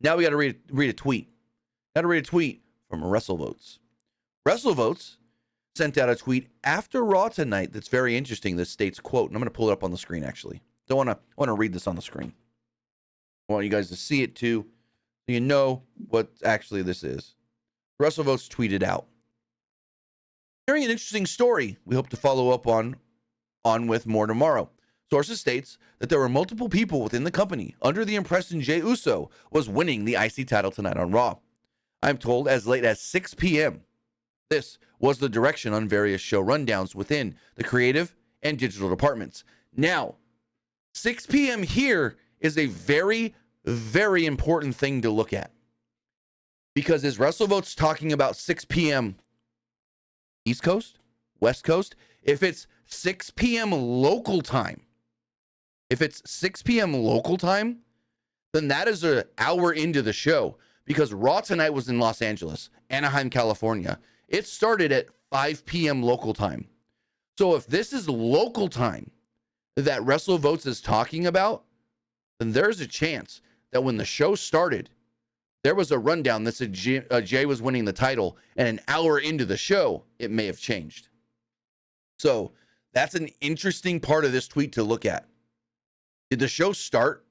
Now we got to read a tweet. Got to read a tweet from WrestleVotes. WrestleVotes sent out a tweet after Raw tonight that's very interesting. This states, quote, and I'm going to pull it up on the screen, actually. I want to read this on the screen. I want you guys to see it, too, so you know what actually this is. WrestleVotes tweeted out, hearing an interesting story we hope to follow up on with more tomorrow. Sources states that there were multiple people within the company under the impression Jey Uso was winning the IC title tonight on Raw. I'm told as late as 6 p.m. This was the direction on various show rundowns within the creative and digital departments. Now, 6 p.m. here is a very, very important thing to look at. Because is WrestleVotes talking about 6 p.m. East Coast, West Coast? If it's 6 p.m. local time, then that is an hour into the show, because Raw tonight was in Los Angeles, Anaheim, California. It started at 5 p.m. local time. So if this is local time that WrestleVotes is talking about, then there's a chance that when the show started, there was a rundown that said Jey was winning the title, and an hour into the show, it may have changed. So that's an interesting part of this tweet to look at. Did the show start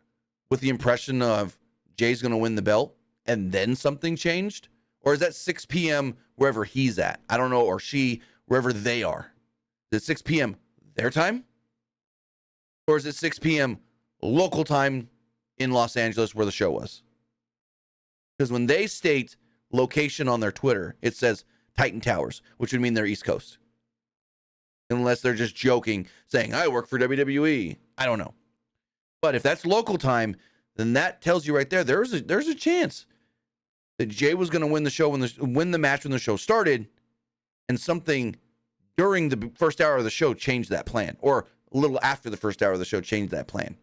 with the impression of Jay's going to win the belt and then something changed? Or is that 6 p.m. wherever he's at? I don't know, or she, wherever they are. Is it 6 p.m. their time? Or is it 6 p.m. local time in Los Angeles where the show was? Because when they state location on their Twitter, it says Titan Towers, which would mean they're East Coast. Unless they're just joking, saying, I work for WWE. I don't know. But if that's local time, then that tells you right there, there's a chance that Jey was going to win the show win the match when the show started, and something during the first hour of the show changed that plan, or a little after the first hour of the show changed that plan.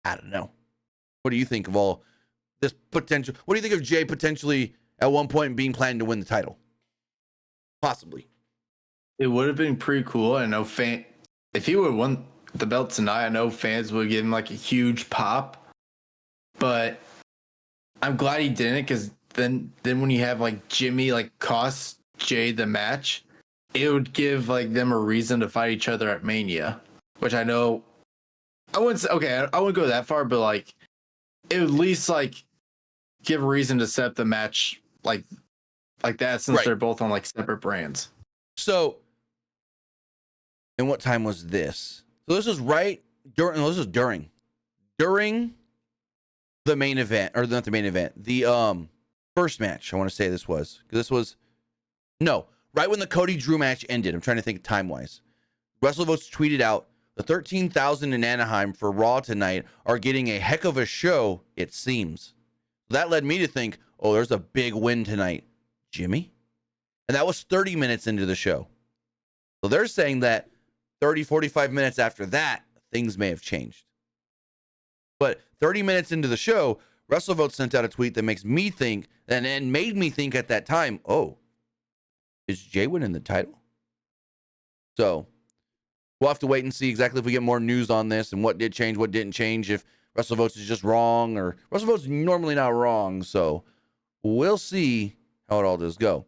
I don't know. What do you think of all this potential? What do you think of Jey potentially at one point being planned to win the title? Possibly. It would have been pretty cool. I know if he would have won the belt tonight, I know fans would give him like a huge pop. But I'm glad he didn't, because then when you have like Jimmy like cost Jey the match, it would give like them a reason to fight each other at Mania. Which I know I wouldn't say, okay, I wouldn't go that far, but like it would at least like give a reason to set the match like that, since they're both on like separate brands. So, and what time was this? So this was during the main event, or not the main event, the first match. I want to say this was, because this was right when the Cody Drew match ended. I'm trying to think time wise. WrestleVotes tweeted out, the 13,000 in Anaheim for Raw tonight are getting a heck of a show, it seems. That led me to think, oh, there's a big win tonight, Jimmy. And that was 30 minutes into the show. So they're saying that 30, 45 minutes after that, things may have changed. But 30 minutes into the show, WrestleVotes sent out a tweet that makes me think, and made me think at that time, oh, is Jey winning the title? So we'll have to wait and see exactly if we get more news on this and what did change, what didn't change, if WrestleVotes is just wrong, or WrestleVotes is normally not wrong. So we'll see how it all does go.